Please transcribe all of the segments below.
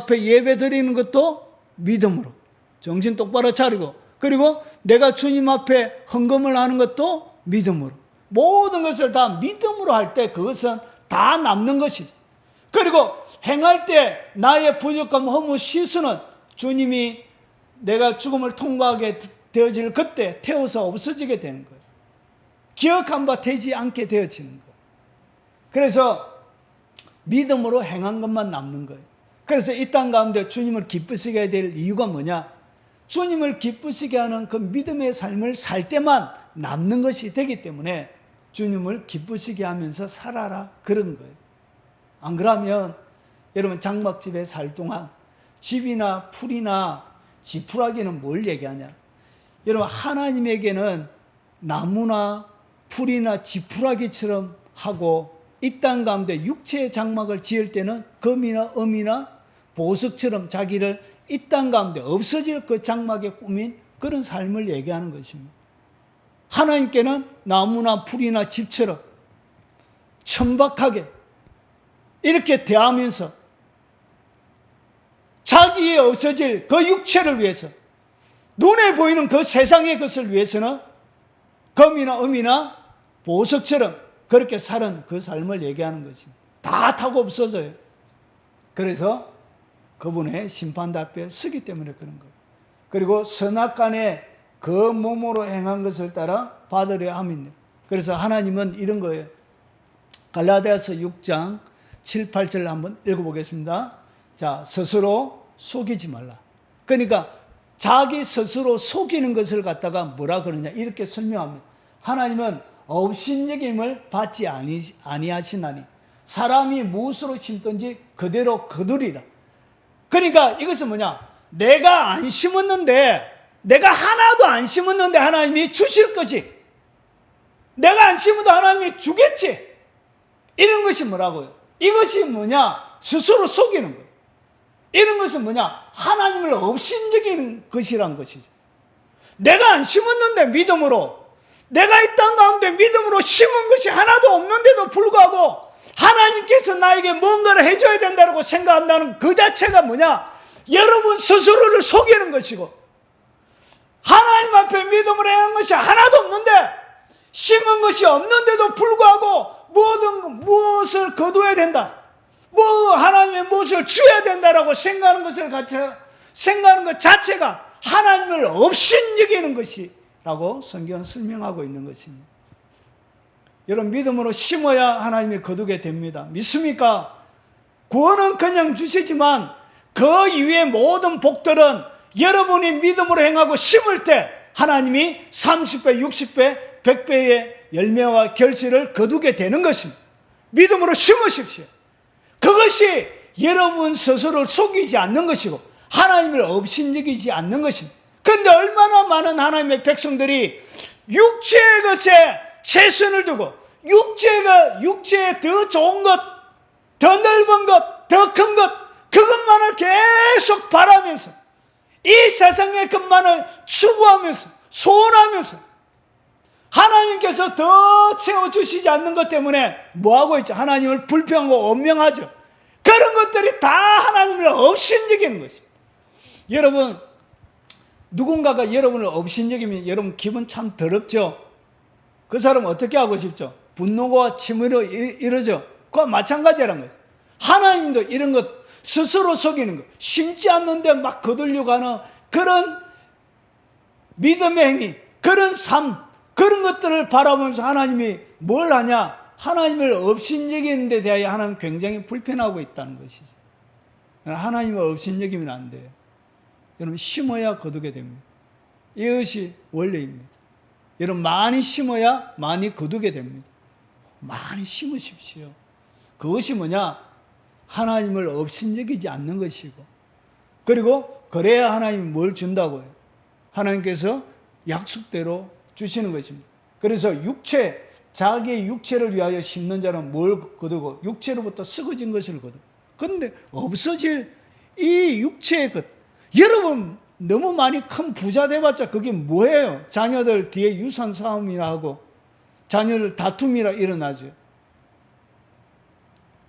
앞에 예배 드리는 것도 믿음으로 정신 똑바로 차리고, 그리고 내가 주님 앞에 헌금을 하는 것도 믿음으로, 모든 것을 다 믿음으로 할 때 그것은 다 남는 것이죠. 그리고 행할 때 나의 부족함, 허무, 실수는 주님이 내가 죽음을 통과하게 되어질 그때 태워서 없어지게 되는 거예요. 기억한 바 되지 않게 되어지는 거예요. 그래서 믿음으로 행한 것만 남는 거예요. 그래서 이 땅 가운데 주님을 기쁘시게 해야 될 이유가 뭐냐? 주님을 기쁘시게 하는 그 믿음의 삶을 살 때만 남는 것이 되기 때문에 주님을 기쁘시게 하면서 살아라, 그런 거예요. 안 그러면 여러분, 장막집에 살 동안 집이나 풀이나 지푸라기는 뭘 얘기하냐? 여러분, 하나님에게는 나무나 풀이나 지푸라기처럼 하고, 이 땅 가운데 육체의 장막을 지을 때는 금이나 음이나 보석처럼 자기를 이 땅 가운데 없어질 그 장막에 꾸민 그런 삶을 얘기하는 것입니다. 하나님께는 나무나 풀이나 집처럼 천박하게 이렇게 대하면서 자기의 없어질 그 육체를 위해서, 눈에 보이는 그 세상의 것을 위해서는 금이나 음이나 보석처럼 그렇게 사는 그 삶을 얘기하는 것입니다. 다 타고 없어져요. 그래서 그분의 심판대 앞에 서기 때문에 그런 거예요. 그리고 선악간에 그 몸으로 행한 것을 따라 받으려 함이네. 그래서 하나님은 이런 거예요. 갈라디아서 6장 7, 8절 한번 읽어보겠습니다. 자, 스스로 속이지 말라. 그러니까 자기 스스로 속이는 것을 갖다가 뭐라 그러냐, 이렇게 설명합니다. 하나님은 업신여김을 받지 아니하시나니 사람이 무엇으로 심든지 그대로 거두리라. 그러니까 이것은 뭐냐, 내가 안 심었는데, 내가 하나도 안 심었는데 하나님이 주실 거지, 내가 안 심어도 하나님이 주겠지, 이런 것이 뭐라고요? 이것이 뭐냐, 스스로 속이는 거예요. 이런 것은 뭐냐, 하나님을 업신여기는 것이란 것이죠. 내가 안 심었는데 믿음으로, 내가 이 땅 가운데 믿음으로 심은 것이 하나도 없는데도 불구하고 하나님께서 나에게 뭔가를 해줘야 된다고 생각한다는 그 자체가 뭐냐, 여러분 스스로를 속이는 것이고, 하나님 앞에 믿음으로 행한 것이 하나도 없는데, 심은 것이 없는데도 불구하고 무엇을 거둬야 된다, 하나님의 무엇을 주어야 된다라고 생각하는 것 자체가 하나님을 업신여기는 것이라고 성경은 설명하고 있는 것입니다. 여러분, 믿음으로 심어야 하나님이 거두게 됩니다. 믿습니까? 구원은 그냥 주시지만 그 이외의 모든 복들은 여러분이 믿음으로 행하고 심을 때 하나님이 30배, 60배, 100배의 열매와 결실을 거두게 되는 것입니다. 믿음으로 심으십시오. 그것이 여러분 스스로를 속이지 않는 것이고 하나님을 업신여기지 않는 것입니다. 그런데 얼마나 많은 하나님의 백성들이 육체의 것에 최선을 두고 육체에 더 좋은 것, 더 넓은 것, 더 큰 것, 그것만을 계속 바라면서 이 세상의 것만을 추구하면서 소원하면서 하나님께서 더 채워주시지 않는 것 때문에 뭐하고 있죠? 하나님을 불평하고 원명하죠. 그런 것들이 다 하나님을 업신여기는 것입니다. 여러분, 누군가가 여러분을 업신여기면 여러분 기분 참 더럽죠? 그 사람 어떻게 하고 싶죠? 분노가 치밀어 이러죠? 그와 마찬가지라는 거죠. 하나님도 이런 것 스스로 속이는 것, 심지 않는데 막 거두려고 하는 그런 믿음의 행위, 그런 삶, 그런 것들을 바라보면서 하나님이 뭘 하냐? 하나님을 업신여기는 데 대하여 하나님 굉장히 불편하고 있다는 것이죠. 하나님을 업신여기면 안 돼요. 여러분, 심어야 거두게 됩니다. 이것이 원리입니다. 여러분, 많이 심어야 많이 거두게 됩니다. 많이 심으십시오. 그것이 뭐냐? 하나님을 업신여기지 않는 것이고, 그리고 그래야 하나님이 뭘 준다고요? 하나님께서 약속대로 주시는 것입니다. 그래서 자기의 육체를 위하여 심는 자는 뭘 거두고 육체로부터 썩어진 것을 거두고. 그런데 없어질 이 육체의 것, 여러분 너무 많이 큰 부자 돼봤자 그게 뭐예요? 자녀들 뒤에 유산 싸움이나 하고 자녀들 다툼이라 일어나죠.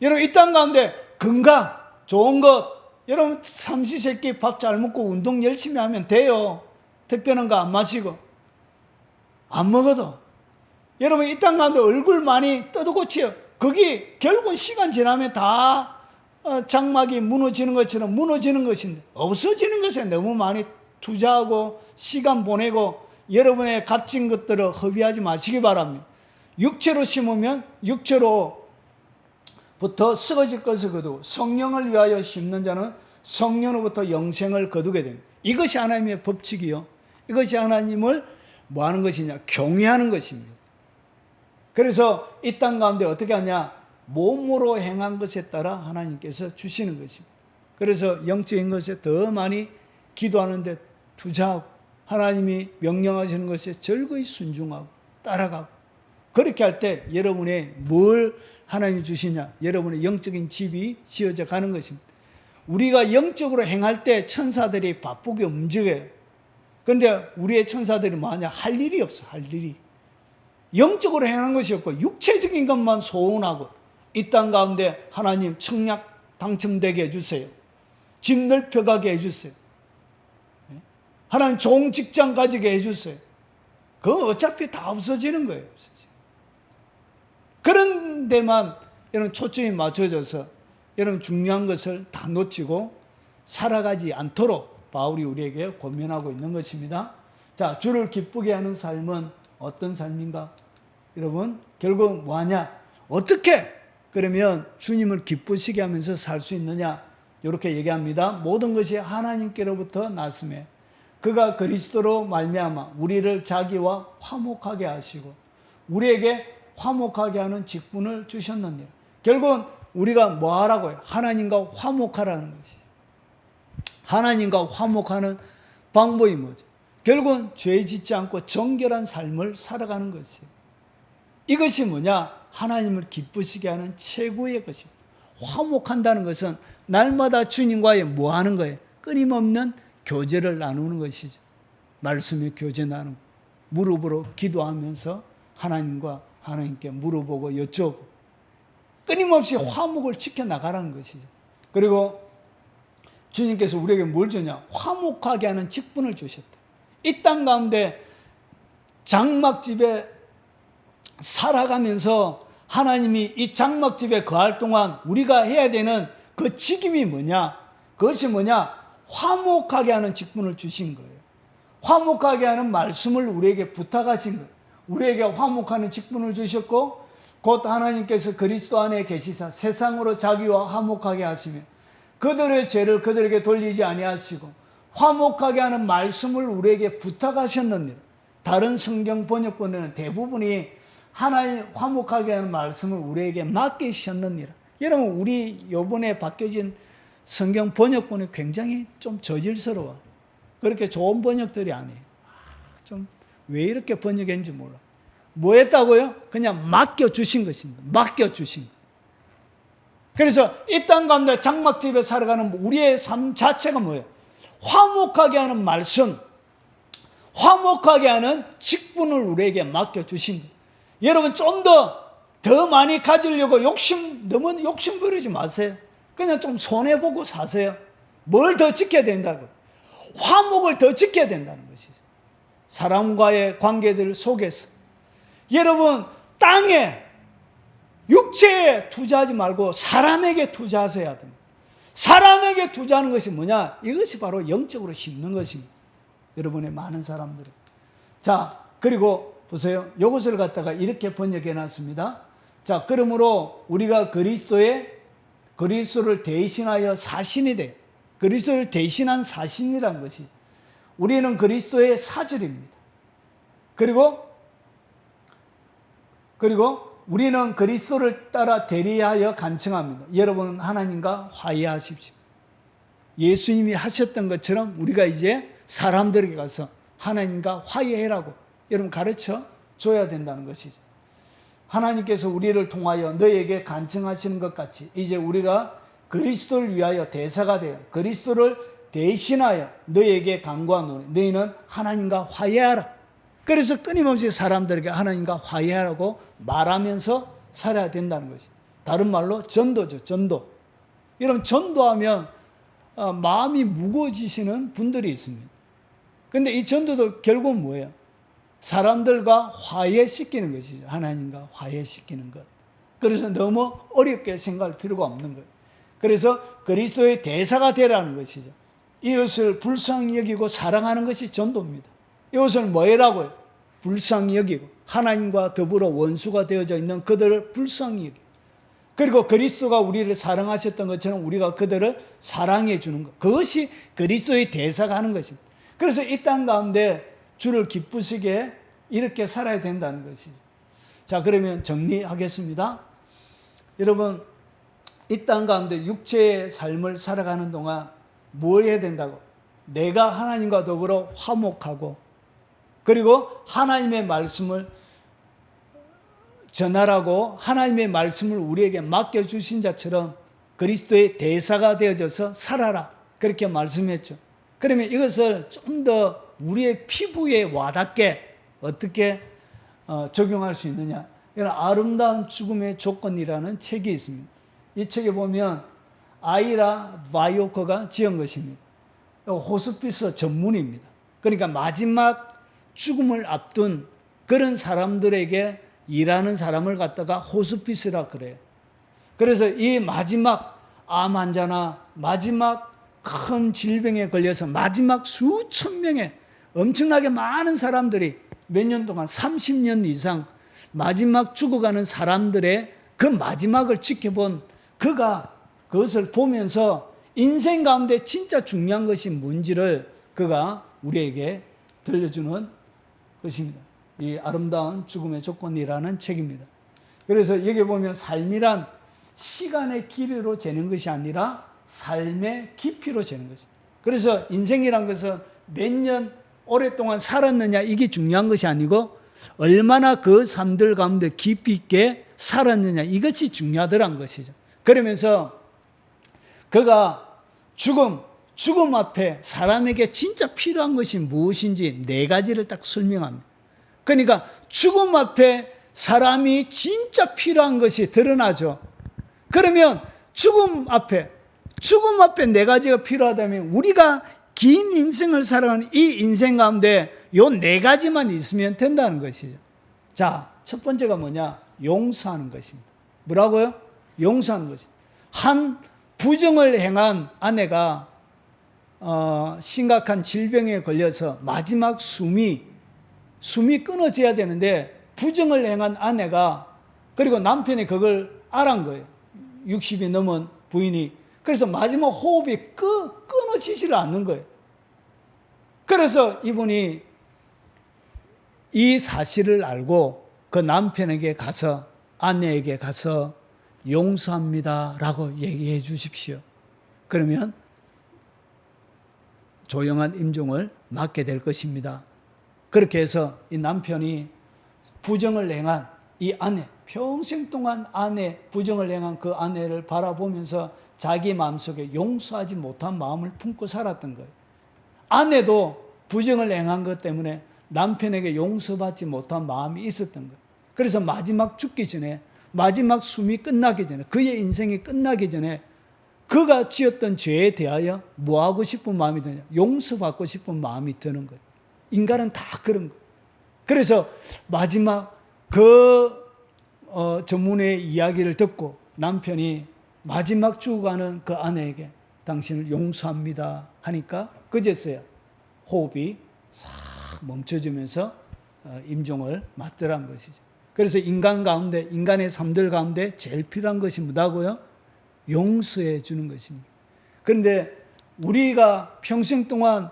여러분, 이 땅 가운데 건강, 좋은 것, 여러분 삼시세끼 밥 잘 먹고 운동 열심히 하면 돼요. 특별한 거 안 마시고 안 먹어도. 여러분 이 땅 가운데 얼굴 많이 떠도고치요. 거기 결국은 시간 지나면 다 장막이 무너지는 것처럼 무너지는 것인데, 없어지는 것에 너무 많이 투자하고 시간 보내고 여러분의 값진 것들을 허비하지 마시기 바랍니다. 육체로 심으면 육체로부터 썩어질 것을 거두고 성령을 위하여 심는 자는 성령으로부터 영생을 거두게 됩니다. 이것이 하나님의 법칙이요. 이것이 하나님을 뭐 하는 것이냐? 경외하는 것입니다. 그래서 이 땅 가운데 어떻게 하냐? 몸으로 행한 것에 따라 하나님께서 주시는 것입니다. 그래서 영적인 것에 더 많이 기도하는데 투자하고 하나님이 명령하시는 것에 절거히 순종하고 따라가고, 그렇게 할 때 여러분의 뭘 하나님이 주시냐? 여러분의 영적인 집이 지어져 가는 것입니다. 우리가 영적으로 행할 때 천사들이 바쁘게 움직여요. 그런데 우리의 천사들이 뭐하냐? 할 일이 없어. 할 일이. 영적으로 행하는 것이 없고 육체적인 것만 소원하고, 이 땅 가운데 하나님 청약 당첨되게 해주세요. 집 넓혀가게 해주세요. 하나님 좋은 직장 가지게 해주세요. 그거 어차피 다 없어지는 거예요. 그런 데만 여러분 초점이 맞춰져서 여러분 중요한 것을 다 놓치고 살아가지 않도록 바울이 우리에게 권면하고 있는 것입니다. 자, 주를 기쁘게 하는 삶은 어떤 삶인가? 여러분 결국 뭐하냐? 어떻게 그러면 주님을 기쁘시게 하면서 살 수 있느냐? 이렇게 얘기합니다. 모든 것이 하나님께로부터 났음에 그가 그리스도로 말미암아 우리를 자기와 화목하게 하시고 우리에게 화목하게 하는 직분을 주셨느니라. 결국은 우리가 뭐 하라고요? 하나님과 화목하라는 것이죠. 하나님과 화목하는 방법이 뭐죠? 결국은 죄 짓지 않고 정결한 삶을 살아가는 것이에요. 이것이 뭐냐? 하나님을 기쁘시게 하는 최고의 것입니다. 화목한다는 것은 날마다 주님과의 뭐 하는 거예요? 끊임없는 교제를 나누는 것이죠. 말씀의 교제 나누고 무릎으로 기도하면서 하나님께 물어보고 여쭤보고 끊임없이 화목을 지켜나가라는 것이죠. 그리고 주님께서 우리에게 뭘 주냐? 화목하게 하는 직분을 주셨다. 이 땅 가운데 장막집에 살아가면서 하나님이 이 장막집에 거할 동안 우리가 해야 되는 그 직임이 뭐냐? 그것이 뭐냐? 화목하게 하는 직분을 주신 거예요. 화목하게 하는 말씀을 우리에게 부탁하신 거예요. 우리에게 화목하는 직분을 주셨고 곧 하나님께서 그리스도 안에 계시사 세상으로 자기와 화목하게 하시며 그들의 죄를 그들에게 돌리지 아니하시고 화목하게 하는 말씀을 우리에게 부탁하셨느니라. 다른 성경 번역본에는 대부분이 하나님 화목하게 하는 말씀을 우리에게 맡기셨느니라. 여러분 우리 이번에 바뀌어진 성경 번역본이 굉장히 좀 저질스러워. 그렇게 좋은 번역들이 아니에요. 좀 왜 이렇게 번역했는지 몰라. 뭐 했다고요? 그냥 맡겨주신 것입니다. 맡겨주신 것. 그래서 이 땅 가운데 장막집에 살아가는 우리의 삶 자체가 뭐예요? 화목하게 하는 말씀, 화목하게 하는 직분을 우리에게 맡겨주신 것. 여러분 좀 더 많이 가지려고 너무 욕심 부리지 마세요. 그냥 좀 손해보고 사세요. 뭘 더 지켜야 된다고? 화목을 더 지켜야 된다는 것이죠. 사람과의 관계들 속에서 여러분 땅에 육체에 투자하지 말고 사람에게 투자하셔야 됩니다. 사람에게 투자하는 것이 뭐냐? 이것이 바로 영적으로 심는 것입니다. 여러분의 많은 사람들이. 자, 그리고 보세요. 이것을 갖다가 이렇게 번역해 놨습니다. 자, 그러므로 우리가 그리스도를 대신하여 사신이 돼. 그리스도를 대신한 사신이라는 것이 우리는 그리스도의 사절입니다. 그리고 우리는 그리스도를 따라 대리하여 간청합니다. 여러분 하나님과 화해하십시오. 예수님이 하셨던 것처럼 우리가 이제 사람들에게 가서 하나님과 화해해라고 여러분 가르쳐 줘야 된다는 것이죠. 하나님께서 우리를 통하여 너에게 간청하시는 것 같이 이제 우리가 그리스도를 위하여 대사가 되어 그리스도를 대신하여 너에게 간구하노니 너희는 하나님과 화해하라. 그래서 끊임없이 사람들에게 하나님과 화해하라고 말하면서 살아야 된다는 것이. 다른 말로 전도죠. 전도. 여러분 전도하면 마음이 무거워지시는 분들이 있습니다. 근데 이 전도도 결국은 뭐예요? 사람들과 화해시키는 것이죠. 하나님과 화해시키는 것. 그래서 너무 어렵게 생각할 필요가 없는 거예요. 그래서 그리스도의 대사가 되라는 것이죠. 이것을 불쌍히 여기고 사랑하는 것이 전도입니다. 이것을 뭐라고요? 불쌍히 여기고 하나님과 더불어 원수가 되어져 있는 그들을 불쌍히 여기고, 그리고 그리스도가 우리를 사랑하셨던 것처럼 우리가 그들을 사랑해 주는 것. 그것이 그리스도의 대사가 하는 것입니다. 그래서 이 땅 가운데 주를 기쁘시게 이렇게 살아야 된다는 것이죠. 자, 그러면 정리하겠습니다. 여러분, 이 땅 가운데 육체의 삶을 살아가는 동안 뭘 해야 된다고? 내가 하나님과 더불어 화목하고, 그리고 하나님의 말씀을 전하라고 하나님의 말씀을 우리에게 맡겨주신 자처럼 그리스도의 대사가 되어져서 살아라, 그렇게 말씀했죠. 그러면 이것을 좀 더 우리의 피부에 와닿게 어떻게 적용할 수 있느냐? 이런 아름다운 죽음의 조건이라는 책이 있습니다. 이 책에 보면 아이라 바이오커가 지은 것입니다. 호스피스 전문입니다. 그러니까 마지막 죽음을 앞둔 그런 사람들에게 일하는 사람을 갖다가 호스피스라 그래요. 그래서 이 마지막 암 환자나 마지막 큰 질병에 걸려서 마지막 수천 명의 엄청나게 많은 사람들이 몇 년 동안 30년 이상 마지막 죽어가는 사람들의 그 마지막을 지켜본 그가 그것을 보면서 인생 가운데 진짜 중요한 것이 뭔지를 그가 우리에게 들려주는 것입니다. 이 아름다운 죽음의 조건이라는 책입니다. 그래서 여기 보면 삶이란 시간의 길이로 재는 것이 아니라 삶의 깊이로 재는 것입니다. 그래서 인생이란 것은 몇 년 오랫동안 살았느냐 이게 중요한 것이 아니고 얼마나 그 삶들 가운데 깊이 있게 살았느냐 이것이 중요하더란 것이죠. 그러면서 그가 죽음 앞에 사람에게 진짜 필요한 것이 무엇인지 4가지를 딱 설명합니다. 그러니까 죽음 앞에 사람이 진짜 필요한 것이 드러나죠. 그러면 죽음 앞에 4가지가 필요하다면 우리가 긴 인생을 살아가는 이 인생 가운데 요 4가지만 있으면 된다는 것이죠. 자, 첫 번째가 뭐냐? 용서하는 것입니다. 뭐라고요? 용서하는 것입니다. 한 부정을 행한 아내가 심각한 질병에 걸려서 마지막 숨이 끊어져야 되는데 부정을 행한 아내가, 그리고 남편이 그걸 알은 거예요. 60이 넘은 부인이. 그래서 마지막 호흡이 끊어지지를 않는 거예요. 그래서 이분이 이 사실을 알고 그 남편에게 가서, 아내에게 가서 용서합니다 라고 얘기해 주십시오. 그러면 조용한 임종을 맞게 될 것입니다. 그렇게 해서 이 남편이 부정을 행한 이 아내, 평생 동안 부정을 행한 그 아내를 바라보면서 자기 마음속에 용서하지 못한 마음을 품고 살았던 거예요. 아내도 부정을 행한 것 때문에 남편에게 용서받지 못한 마음이 있었던 거예요. 그래서 마지막 죽기 전에, 마지막 숨이 끝나기 전에, 그의 인생이 끝나기 전에 그가 지었던 죄에 대하여 뭐 하고 싶은 마음이 드냐? 용서받고 싶은 마음이 드는 거예요. 인간은 다 그런 거예요. 그래서 마지막 전문의 이야기를 듣고 남편이 마지막 죽어가는 그 아내에게 당신을 용서합니다 하니까 그제서야 호흡이 싹 멈춰지면서 임종을 맞더란 것이죠. 그래서 인간의 삶들 가운데 제일 필요한 것이 뭐다고요? 용서해 주는 것입니다. 그런데 우리가 평생 동안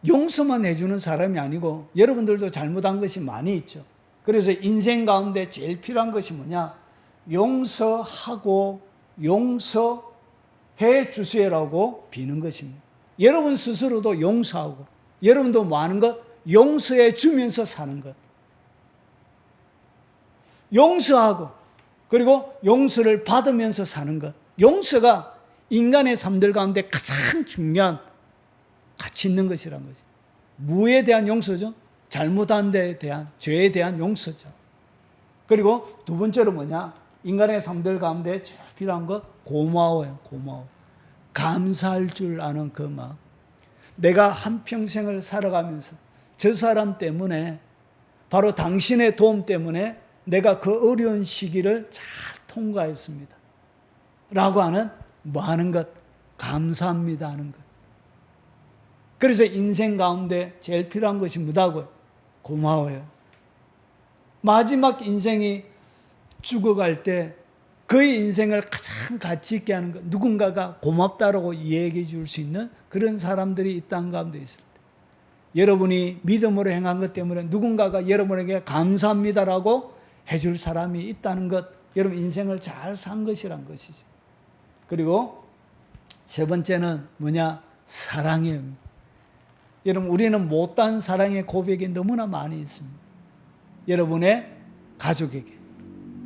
용서만 해주는 사람이 아니고 여러분들도 잘못한 것이 많이 있죠. 그래서 인생 가운데 제일 필요한 것이 뭐냐? 용서하고 용서해 주세요라고 비는 것입니다. 여러분 스스로도 용서하고 여러분도 뭐 하는 것? 용서해 주면서 사는 것. 용서하고 그리고 용서를 받으면서 사는 것. 용서가 인간의 삶들 가운데 가장 중요한 가치 있는 것이란 거죠. 무에 대한 용서죠. 잘못한 데에 대한, 죄에 대한 용서죠. 그리고 두 번째로 뭐냐? 인간의 삶들 가운데 제일 필요한 것, 고마워요. 고마워. 감사할 줄 아는 그 마음. 내가 한평생을 살아가면서 저 사람 때문에, 바로 당신의 도움 때문에 내가 그 어려운 시기를 잘 통과했습니다 라고 하는 뭐 하는 것? 감사합니다 하는 것. 그래서 인생 가운데 제일 필요한 것이 뭐다고요? 고마워요. 마지막 인생이 죽어갈 때 그의 인생을 가장 가치 있게 하는 것, 누군가가 고맙다라고 이야기해 줄 수 있는 그런 사람들이 이 땅 가운데 있을 때, 여러분이 믿음으로 행한 것 때문에 누군가가 여러분에게 감사합니다라고 해줄 사람이 있다는 것, 여러분 인생을 잘 산 것이란 것이죠. 그리고 세 번째는 뭐냐? 사랑이에요. 여러분, 우리는 못한 사랑의 고백이 너무나 많이 있습니다. 여러분의 가족에게,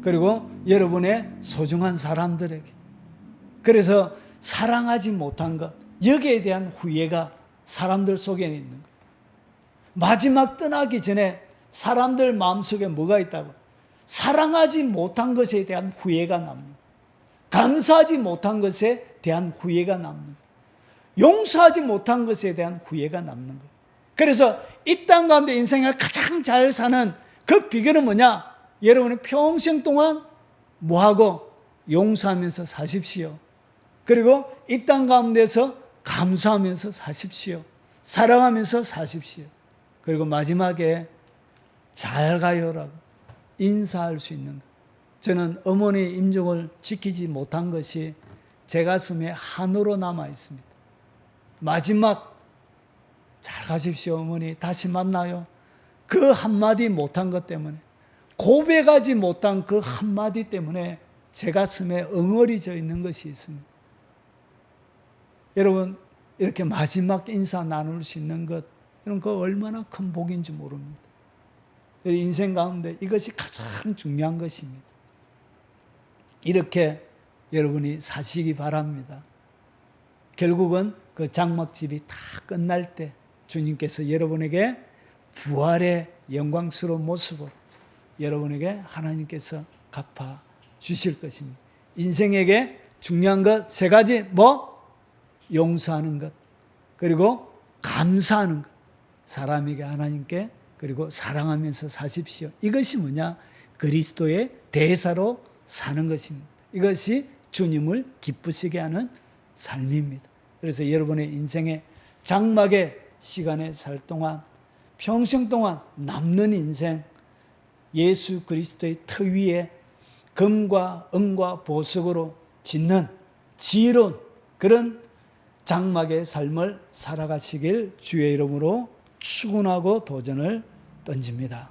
그리고 여러분의 소중한 사람들에게. 그래서 사랑하지 못한 것, 여기에 대한 후회가 사람들 속에 있는 거예요. 마지막 떠나기 전에 사람들 마음속에 뭐가 있다고? 사랑하지 못한 것에 대한 후회가 남는, 감사하지 못한 것에 대한 후회가 남는, 용서하지 못한 것에 대한 후회가 남는 거예요. 그래서 이 땅 가운데 인생을 가장 잘 사는 그 비결은 뭐냐? 여러분이 평생 동안 뭐하고? 용서하면서 사십시오. 그리고 이 땅 가운데서 감사하면서 사십시오. 사랑하면서 사십시오. 그리고 마지막에 잘 가요라고 인사할 수 있는 것. 저는 어머니 임종을 지키지 못한 것이 제 가슴에 한으로 남아 있습니다. 마지막 잘 가십시오 어머니, 다시 만나요, 그 한마디 못한 것 때문에, 고백하지 못한 그 한마디 때문에 제 가슴에 엉어리져 있는 것이 있습니다. 여러분, 이렇게 마지막 인사 나눌 수 있는 것, 이런 거 얼마나 큰 복인지 모릅니다. 인생 가운데 이것이 가장 중요한 것입니다. 이렇게 여러분이 사시기 바랍니다. 결국은 그 장막집이 다 끝날 때 주님께서 여러분에게 부활의 영광스러운 모습으로 여러분에게 하나님께서 갚아 주실 것입니다. 인생에게 중요한 것 세 가지, 뭐? 용서하는 것, 그리고 감사하는 것, 사람에게 하나님께, 그리고 사랑하면서 사십시오. 이것이 뭐냐? 그리스도의 대사로 사는 것입니다. 이것이 주님을 기쁘시게 하는 삶입니다. 그래서 여러분의 인생의 장막의 시간에 살 동안, 평생 동안 남는 인생, 예수 그리스도의 터 위에 금과 은과 보석으로 짓는 지혜로운 그런 장막의 삶을 살아가시길 주의 이름으로 축원하고 도전을 던집니다.